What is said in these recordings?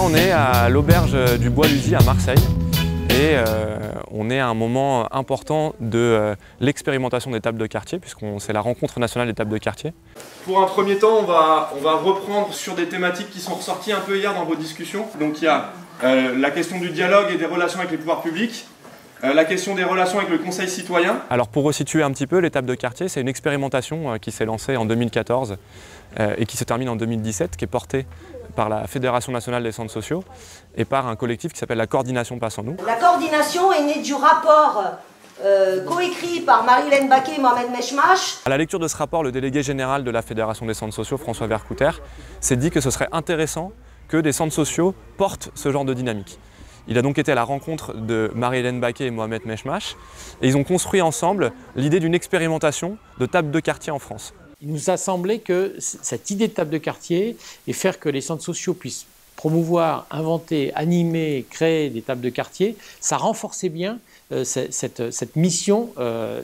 on est à l'auberge du Bois-Luzy à Marseille et on est à un moment important de l'expérimentation des tables de quartier, puisque c'est la rencontre nationale des tables de quartier. Pour un premier temps, on va reprendre sur des thématiques qui sont ressorties un peu hier dans vos discussions. Donc il y a la question du dialogue et des relations avec les pouvoirs publics, la question des relations avec le Conseil citoyen. Alors pour resituer un petit peu, les tables de quartier, c'est une expérimentation qui s'est lancée en 2014 et qui se termine en 2017, qui est portée par la Fédération nationale des centres sociaux et par un collectif qui s'appelle la Coordination Passe en Nous. La coordination est née du rapport coécrit par Marie-Hélène Baquet et Mohamed Meshmash. À la lecture de ce rapport, le délégué général de la Fédération des centres sociaux, François Vercouter, s'est dit que ce serait intéressant que des centres sociaux portent ce genre de dynamique. Il a donc été à la rencontre de Marie-Hélène Baquet et Mohamed Meshmash et ils ont construit ensemble l'idée d'une expérimentation de table de quartier en France. Il nous a semblé que cette idée de table de quartier et faire que les centres sociaux puissent promouvoir, inventer, animer, créer des tables de quartier, ça renforçait bien cette mission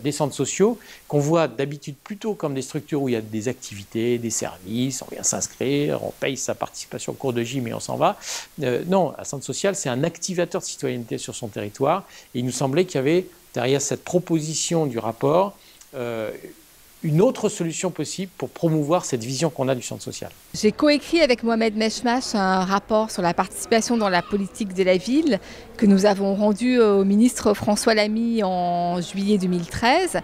des centres sociaux qu'on voit d'habitude plutôt comme des structures où il y a des activités, des services, on vient s'inscrire, on paye sa participation au cours de gym et on s'en va. Non, un centre social, c'est un activateur de citoyenneté sur son territoire et il nous semblait qu'il y avait derrière cette proposition du rapport une autre solution possible pour promouvoir cette vision qu'on a du centre social. J'ai coécrit avec Mohamed Meshmash un rapport sur la participation dans la politique de la ville que nous avons rendu au ministre François Lamy en juillet 2013.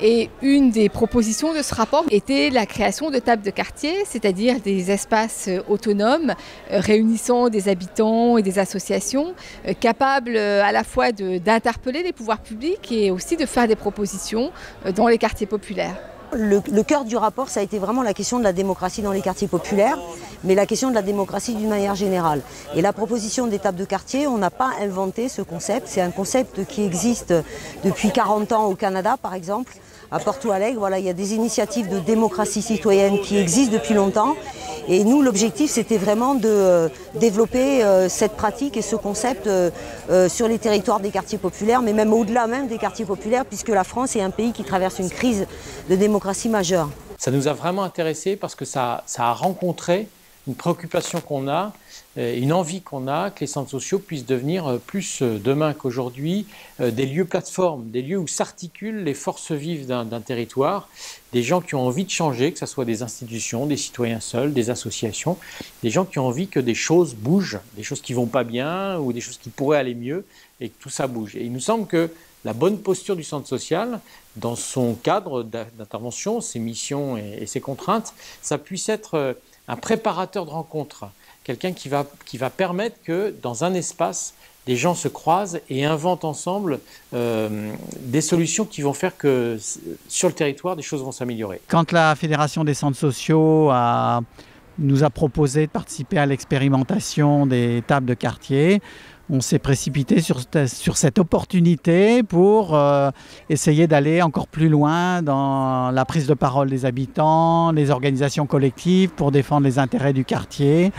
Et une des propositions de ce rapport était la création de tables de quartier, c'est-à-dire des espaces autonomes réunissant des habitants et des associations, capables à la fois d'interpeller les pouvoirs publics et aussi de faire des propositions dans les quartiers populaires. Le cœur du rapport, ça a été vraiment la question de la démocratie dans les quartiers populaires, mais la question de la démocratie d'une manière générale. Et la proposition des tables de quartier, on n'a pas inventé ce concept. C'est un concept qui existe depuis 40 ans au Canada, par exemple. À Porto Alegre, voilà, il y a des initiatives de démocratie citoyenne qui existent depuis longtemps. Et nous, l'objectif, c'était vraiment de développer cette pratique et ce concept sur les territoires des quartiers populaires, mais même au-delà même des quartiers populaires, puisque la France est un pays qui traverse une crise de démocratie majeure. Ça nous a vraiment intéressés parce que ça a rencontré une préoccupation qu'on a, une envie qu'on a que les centres sociaux puissent devenir plus demain qu'aujourd'hui des lieux plateformes, des lieux où s'articulent les forces vives d'un territoire, des gens qui ont envie de changer, que ce soit des institutions, des citoyens seuls, des associations, des gens qui ont envie que des choses bougent, des choses qui ne vont pas bien ou des choses qui pourraient aller mieux et que tout ça bouge. Et il nous semble que la bonne posture du centre social, dans son cadre d'intervention, ses missions et ses contraintes, ça puisse être un préparateur de rencontre, quelqu'un qui va permettre que dans un espace, des gens se croisent et inventent ensemble des solutions qui vont faire que sur le territoire, des choses vont s'améliorer. Quand la Fédération des centres sociaux nous a proposé de participer à l'expérimentation des tables de quartier, on s'est précipité sur cette opportunité pour essayer d'aller encore plus loin dans la prise de parole des habitants, les organisations collectives, pour défendre les intérêts du quartier,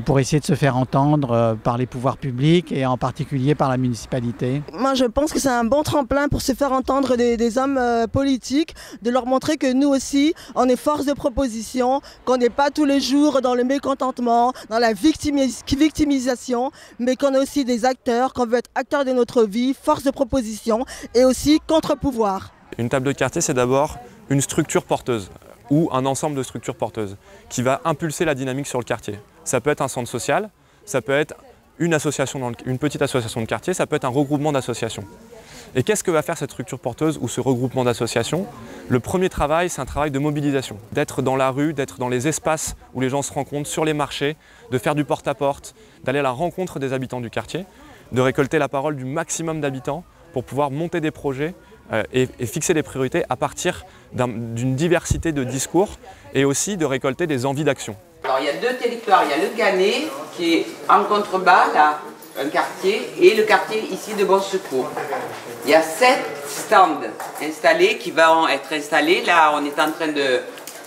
pour essayer de se faire entendre par les pouvoirs publics et en particulier par la municipalité. Moi, je pense que c'est un bon tremplin pour se faire entendre des hommes politiques, de leur montrer que nous aussi, on est force de proposition, qu'on n'est pas tous les jours dans le mécontentement, dans la victimisation, mais qu'on est aussi des acteurs, qu'on veut être acteurs de notre vie, force de proposition et aussi contre-pouvoir. Une table de quartier, c'est d'abord une structure porteuse ou un ensemble de structures porteuses qui va impulser la dynamique sur le quartier. Ça peut être un centre social, ça peut être une petite association de quartier, ça peut être un regroupement d'associations. Et qu'est-ce que va faire cette structure porteuse ou ce regroupement d'associations? Le premier travail, c'est un travail de mobilisation, d'être dans la rue, d'être dans les espaces où les gens se rencontrent, sur les marchés, de faire du porte-à-porte, d'aller à la rencontre des habitants du quartier, de récolter la parole du maximum d'habitants pour pouvoir monter des projets et fixer des priorités à partir d'une diversité de discours et aussi de récolter des envies d'action. Alors il y a deux territoires, il y a le Gannet qui est en contrebas, là, un quartier, et le quartier ici de Bon Secours. Il y a 7 stands installés qui vont être installés. Là, on est en train de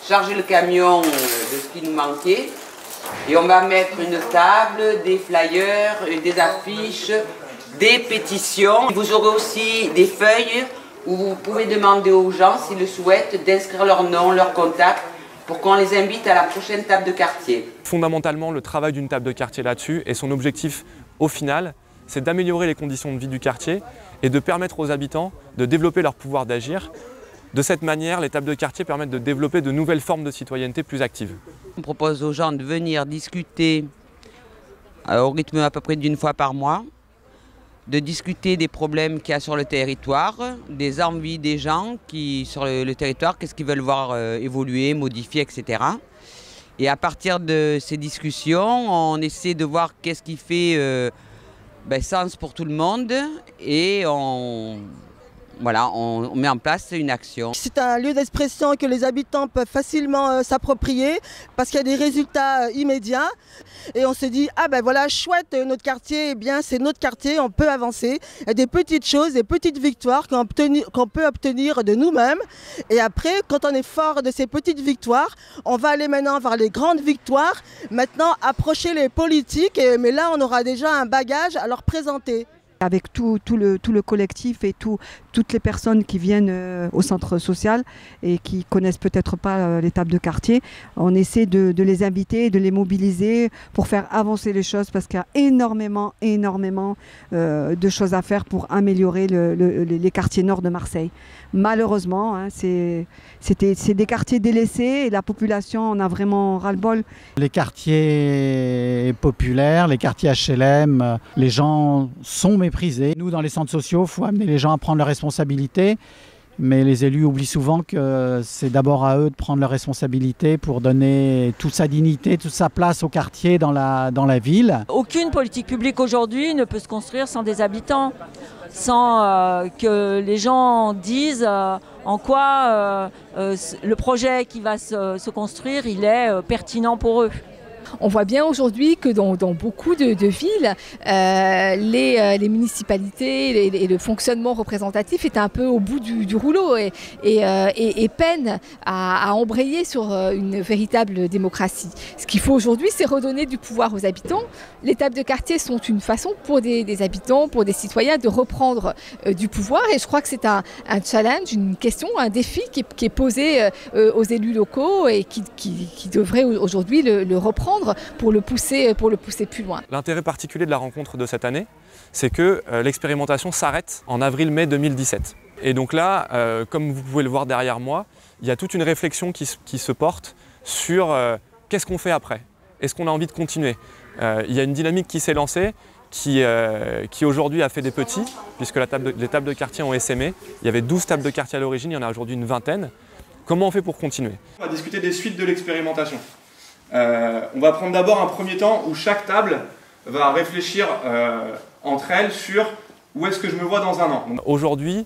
charger le camion de ce qui nous manquait. Et on va mettre une table, des flyers, des affiches, des pétitions. Vous aurez aussi des feuilles où vous pouvez demander aux gens, s'ils le souhaitent, d'inscrire leur nom, leur contact pour qu'on les invite à la prochaine table de quartier. Fondamentalement, le travail d'une table de quartier là-dessus et son objectif au final, c'est d'améliorer les conditions de vie du quartier et de permettre aux habitants de développer leur pouvoir d'agir. De cette manière, les tables de quartier permettent de développer de nouvelles formes de citoyenneté plus actives. On propose aux gens de venir discuter au rythme à peu près d'une fois par mois, de discuter des problèmes qu'il y a sur le territoire, des envies des gens sur le territoire, qu'est-ce qu'ils veulent voir évoluer, modifier, etc. Et à partir de ces discussions, on essaie de voir qu'est-ce qui fait sens pour tout le monde et on met en place une action. C'est un lieu d'expression que les habitants peuvent facilement s'approprier parce qu'il y a des résultats immédiats. Et on se dit, ah ben voilà, chouette, notre quartier, eh bien c'est notre quartier, on peut avancer. Il y a des petites choses, des petites victoires qu'on peut obtenir de nous-mêmes. Et après, quand on est fort de ces petites victoires, on va aller maintenant vers les grandes victoires. Maintenant, approcher les politiques, mais là on aura déjà un bagage à leur présenter. Avec tout le collectif et toutes les personnes qui viennent au centre social et qui connaissent peut-être pas les tables de quartier, on essaie de les inviter, de les mobiliser pour faire avancer les choses parce qu'il y a énormément de choses à faire pour améliorer les quartiers nord de Marseille. Malheureusement, hein, c'est des quartiers délaissés et la population en a vraiment ras-le-bol. Les quartiers populaires, les quartiers HLM, les gens sont méprisés. Nous, dans les centres sociaux, il faut amener les gens à prendre leurs responsabilités. Mais les élus oublient souvent que c'est d'abord à eux de prendre leurs responsabilités pour donner toute sa dignité, toute sa place au quartier, dans la ville. Aucune politique publique aujourd'hui ne peut se construire sans des habitants, sans que les gens disent en quoi le projet qui va se construire, il est pertinent pour eux. On voit bien aujourd'hui que dans beaucoup de villes, les municipalités et le fonctionnement représentatif est un peu au bout du rouleau et peine à embrayer sur une véritable démocratie. Ce qu'il faut aujourd'hui, c'est redonner du pouvoir aux habitants. Les tables de quartier sont une façon pour des habitants, pour des citoyens de reprendre du pouvoir et je crois que c'est un challenge, une question, un défi qui est posé aux élus locaux et qui devrait aujourd'hui le reprendre pour le pousser plus loin. L'intérêt particulier de la rencontre de cette année, c'est que l'expérimentation s'arrête en avril-mai 2017. Et donc là, comme vous pouvez le voir derrière moi, il y a toute une réflexion qui se porte sur qu'est-ce qu'on fait après? Est-ce qu'on a envie de continuer? Il y a une dynamique qui s'est lancée, qui aujourd'hui a fait des petits, puisque les tables de quartier ont essaimé. Il y avait 12 tables de quartier à l'origine, il y en a aujourd'hui une vingtaine. Comment on fait pour continuer? On va discuter des suites de l'expérimentation. On va prendre d'abord un premier temps où chaque table va réfléchir entre elles sur où est-ce que je me vois dans un an. Aujourd'hui,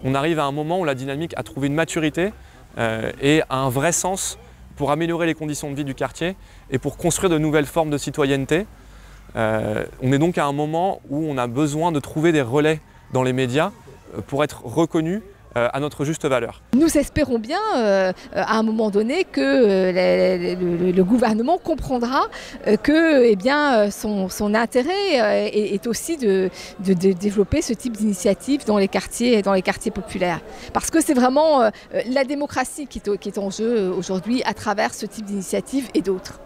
on arrive à un moment où la dynamique a trouvé une maturité et un vrai sens pour améliorer les conditions de vie du quartier et pour construire de nouvelles formes de citoyenneté. On est donc à un moment où on a besoin de trouver des relais dans les médias pour être reconnus à notre juste valeur. Nous espérons bien à un moment donné que le gouvernement comprendra que son intérêt est aussi de développer ce type d'initiative dans les quartiers populaires. Parce que c'est vraiment la démocratie qui est en jeu aujourd'hui à travers ce type d'initiative et d'autres.